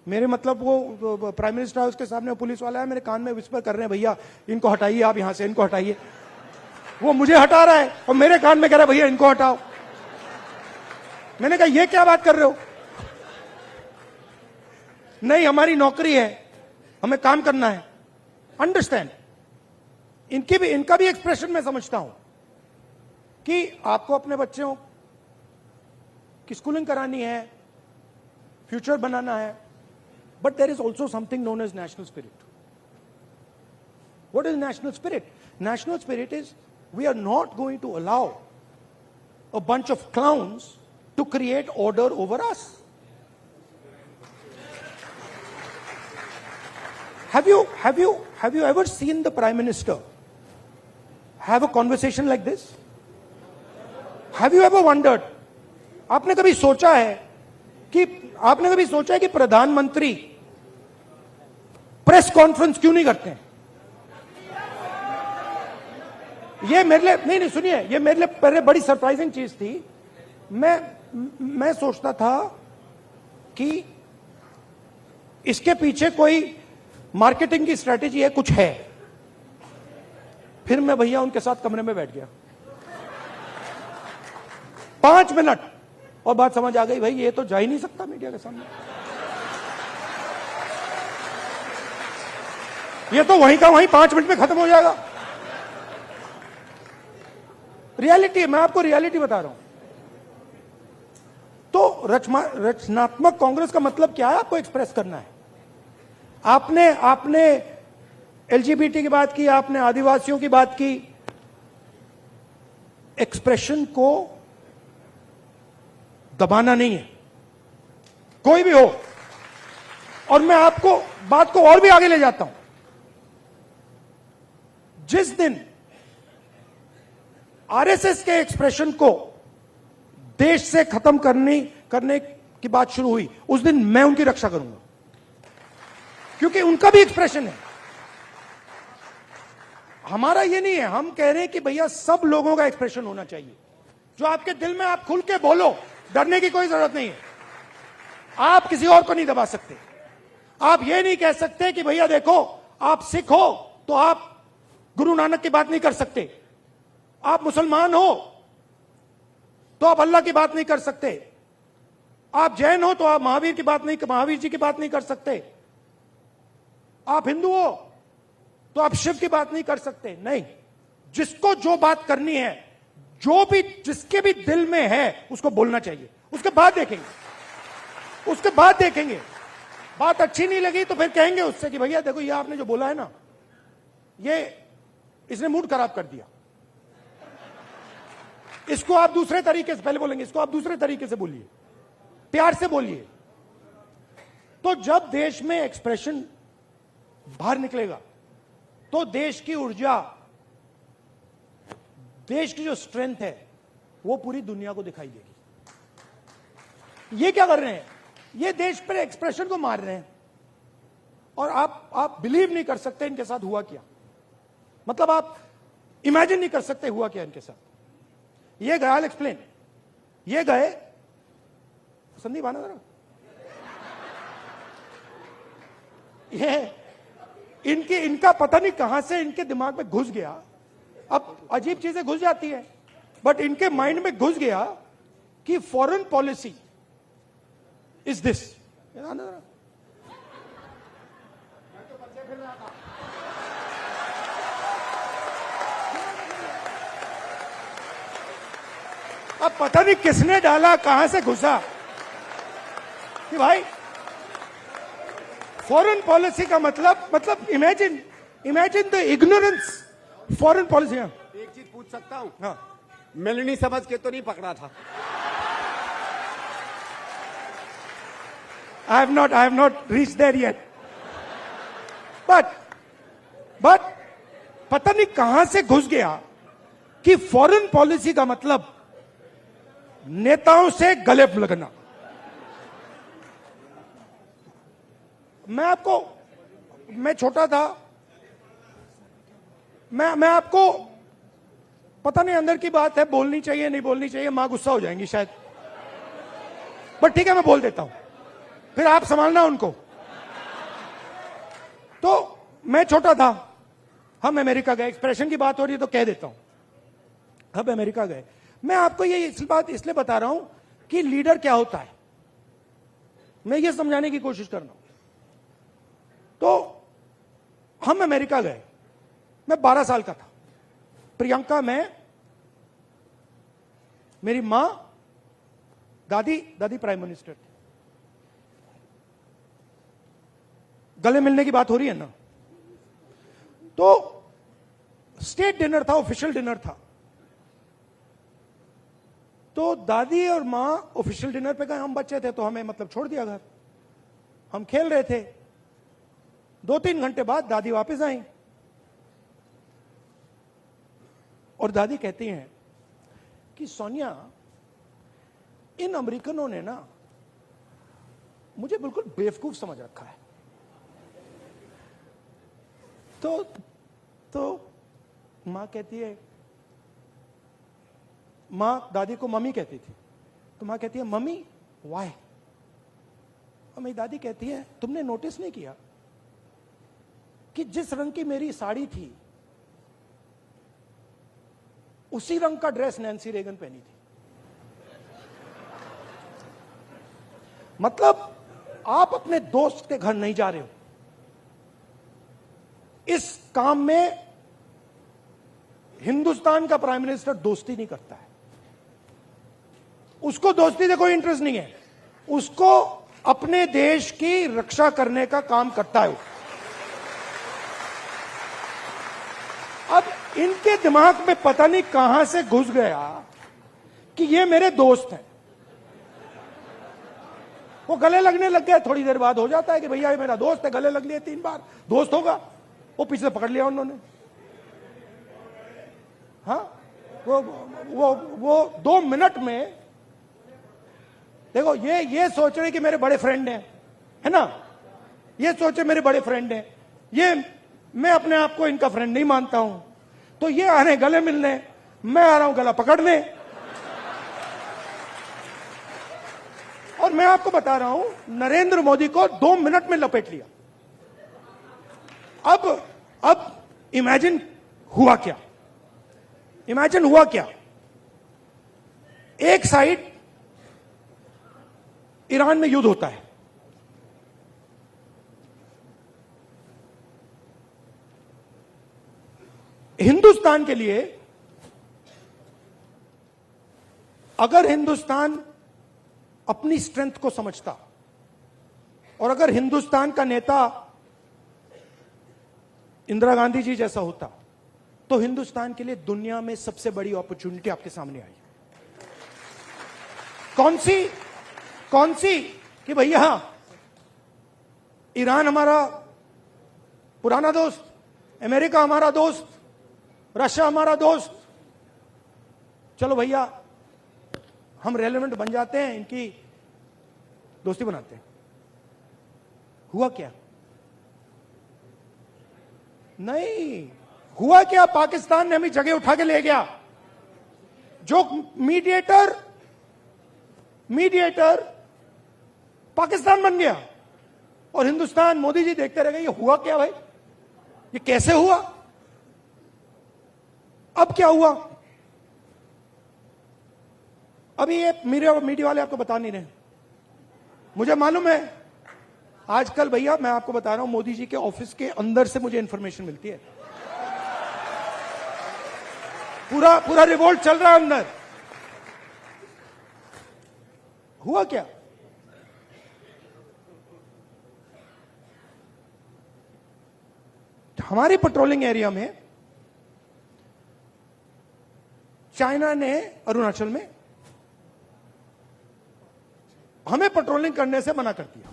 मेरे मतलब वो प्राइम मिनिस्टर हाउस के सामने पुलिस वाला है, मेरे कान में विस्पर कर रहे हैं, भैया इनको हटाइए, आप यहां से इनको हटाइए। वो मुझे हटा रहा है और मेरे कान में कह रहा है भैया इनको हटाओ। मैंने कहा ये क्या बात कर रहे हो? नहीं, हमारी नौकरी है, हमें काम करना है। अंडरस्टैंड। इनका भी एक्सप्रेशन मैं समझता हूं कि आपको अपने बच्चों की स्कूलिंग करानी है, फ्यूचर बनाना है, but there is also something known as national spirit. What is national spirit? National spirit is we are not going to allow a bunch of clowns to create order over us. Have you ever seen the Prime Minister have a conversation like this? Have you ever wondered? आपने कभी सोचा है कि प्रधानमंत्री press conference क्यों नहीं करते हैं? ये मेरे लिए नहीं सुनिए, ये मेरे लिए पहले बड़ी सरप्राइजिंग चीज थी। मैं सोचता था कि इसके पीछे कोई मार्केटिंग की स्ट्रेटेजी है, कुछ है। फिर मैं भैया उनके साथ कमरे में बैठ गया 5 मिनट और बात समझ आ गई, भाई ये तो जा ही नहीं सकता मीडिया के सामने, ये तो वहीं का वहीं 5 मिनट में खत्म हो जाएगा। रियलिटी, मैं आपको रियलिटी बता रहा हूं। तो रचनात्मक कांग्रेस का मतलब क्या है? आपको एक्सप्रेस करना है। आपने एलजीबीटी की बात की, आपने आदिवासियों की बात की। एक्सप्रेशन को दबाना नहीं है, कोई भी हो। और मैं आपको बात को और भी आगे ले जाता हूं। जिस दिन आरएसएस के एक्सप्रेशन को देश से खत्म करने की बात शुरू हुई, उस दिन मैं उनकी रक्षा करूंगा, क्योंकि उनका भी एक्सप्रेशन है। हमारा ये नहीं है, हम कह रहे हैं कि भैया सब लोगों का एक्सप्रेशन होना चाहिए। जो आपके दिल में, आप खुल के बोलो, डरने की कोई जरूरत नहीं है। आप किसी और को नहीं दबा सकते। आप ये नहीं कह सकते कि भैया देखो आप सिख हो तो आप गुरु नानक की बात नहीं कर सकते, आप मुसलमान हो तो आप अल्लाह की बात नहीं कर सकते, आप जैन हो तो आप महावीर जी की बात नहीं कर सकते, आप हिंदू हो तो आप शिव की बात नहीं कर सकते। नहीं, जिसको जो बात करनी है, जो भी जिसके भी दिल में है, उसको बोलना चाहिए। उसके बाद देखेंगे। बात अच्छी नहीं लगी तो फिर कहेंगे उससे कि भैया देखो ये आपने जो बोला है ना, ये इसने मूड खराब कर दिया, इसको आप दूसरे तरीके से, पहले बोलेंगे इसको आप दूसरे तरीके से बोलिए, प्यार से बोलिए। तो जब देश में एक्सप्रेशन बाहर निकलेगा तो देश की ऊर्जा, देश की जो स्ट्रेंथ है वो पूरी दुनिया को दिखाई देगी। ये क्या कर रहे हैं? ये देश पर एक्सप्रेशन को मार रहे हैं। और आप बिलीव नहीं कर सकते इनके साथ हुआ क्या। मतलब आप इमेजिन नहीं कर सकते हुआ क्या इनके साथ। ये गए, आई एक्सप्लेन। ये गए, संदीप आना जरा, ये इनका पता नहीं कहां से इनके दिमाग में घुस गया। अब अजीब चीजें घुस जाती है, बट इनके माइंड में घुस गया कि फॉरेन पॉलिसी इज दिस। अब पता नहीं किसने डाला, कहां से घुसा कि भाई फॉरेन पॉलिसी का मतलब imagine the ignorance foreign policy. एक चीज पूछ सकता हूं? हाँ, मिलनी समझ के तो नहीं पकड़ा था? I have not reached there yet. But पता नहीं कहां से घुस गया कि फॉरेन पॉलिसी का मतलब नेताओं से गले लगना। मैं छोटा था, मैं आपको पता नहीं अंदर की बात है, बोलनी चाहिए नहीं बोलनी चाहिए, मां गुस्सा हो जाएंगी शायद, बट ठीक है मैं बोल देता हूं, फिर आप संभालना उनको। तो मैं छोटा था, हम अमेरिका गए, एक्सप्रेशन की बात हो रही है तो कह देता हूं, हम अमेरिका गए। मैं आपको ये इस बात इसलिए बता रहा हूं कि लीडर क्या होता है, मैं ये समझाने की कोशिश कर रहा हूं। तो हम अमेरिका गए, मैं 12 साल का था, प्रियंका, मैं, मेरी मां, दादी प्राइम मिनिस्टर थी। गले मिलने की बात हो रही है ना। तो स्टेट डिनर था, ऑफिशियल डिनर था। तो दादी और मां ऑफिशियल डिनर पे गए, हम बच्चे थे तो हमें मतलब छोड़ दिया घर, हम खेल रहे थे। 2-3 घंटे बाद दादी वापस आई और दादी कहती हैं कि सोनिया, इन अमेरिकनों ने ना मुझे बिल्कुल बेवकूफ समझ रखा है। तो मां कहती है, मां दादी को मम्मी कहती थी, तो मां कहती है मम्मी वाई। और मेरी दादी कहती है तुमने नोटिस नहीं किया कि जिस रंग की मेरी साड़ी थी उसी रंग का ड्रेस नैन्सी रेगन पहनी थी। मतलब आप अपने दोस्त के घर नहीं जा रहे हो, इस काम में हिंदुस्तान का प्राइम मिनिस्टर दोस्ती नहीं करता है, उसको दोस्ती से कोई इंटरेस्ट नहीं है, उसको अपने देश की रक्षा करने का काम करता है। अब इनके दिमाग में पता नहीं कहां से घुस गया कि ये मेरे दोस्त हैं। वो गले लगने लग गए, थोड़ी देर बाद हो जाता है कि भैया ये मेरा दोस्त है, गले लग लिए 3 बार, दोस्त होगा। वो पीछे पकड़ लिया उन्होंने। हाँ, वो 2 मिनट में, देखो ये सोच रहे कि मेरे बड़े फ्रेंड हैं, है ना, ये सोचे मेरे बड़े फ्रेंड हैं, ये मैं अपने आप को इनका फ्रेंड नहीं मानता हूं, तो ये आ रहे गले मिलने, मैं आ रहा हूं गला पकड़ने। और मैं आपको बता रहा हूं, नरेंद्र मोदी को 2 मिनट में लपेट लिया। अब इमेजिन हुआ क्या, इमेजिन हुआ क्या। एक साइड ईरान में युद्ध होता है, हिंदुस्तान के लिए, अगर हिंदुस्तान अपनी स्ट्रेंथ को समझता और अगर हिंदुस्तान का नेता इंदिरा गांधी जी जैसा होता तो हिंदुस्तान के लिए दुनिया में सबसे बड़ी अपॉर्चुनिटी आपके सामने आई। कौन सी कि भैया ईरान हमारा पुराना दोस्त, अमेरिका हमारा दोस्त, रशिया हमारा दोस्त, चलो भैया हम रेलेवेंट बन जाते हैं, इनकी दोस्ती बनाते हैं। हुआ क्या? नहीं हुआ क्या, पाकिस्तान ने हमें जगह उठा के ले गया। जो मीडिएटर पाकिस्तान बन गया और हिंदुस्तान, मोदी जी देखते रह गए। ये हुआ क्या भाई, ये कैसे हुआ? अब क्या हुआ? अभी ये मीडिया वाले आपको बता नहीं रहे, मुझे मालूम है। आजकल भैया मैं आपको बता रहा हूं, मोदी जी के ऑफिस के अंदर से मुझे इंफॉर्मेशन मिलती है। पूरा रिवोल्ट चल रहा है अंदर। हुआ क्या? हमारी पेट्रोलिंग एरिया में चाइना ने अरुणाचल में हमें पेट्रोलिंग करने से मना कर दिया।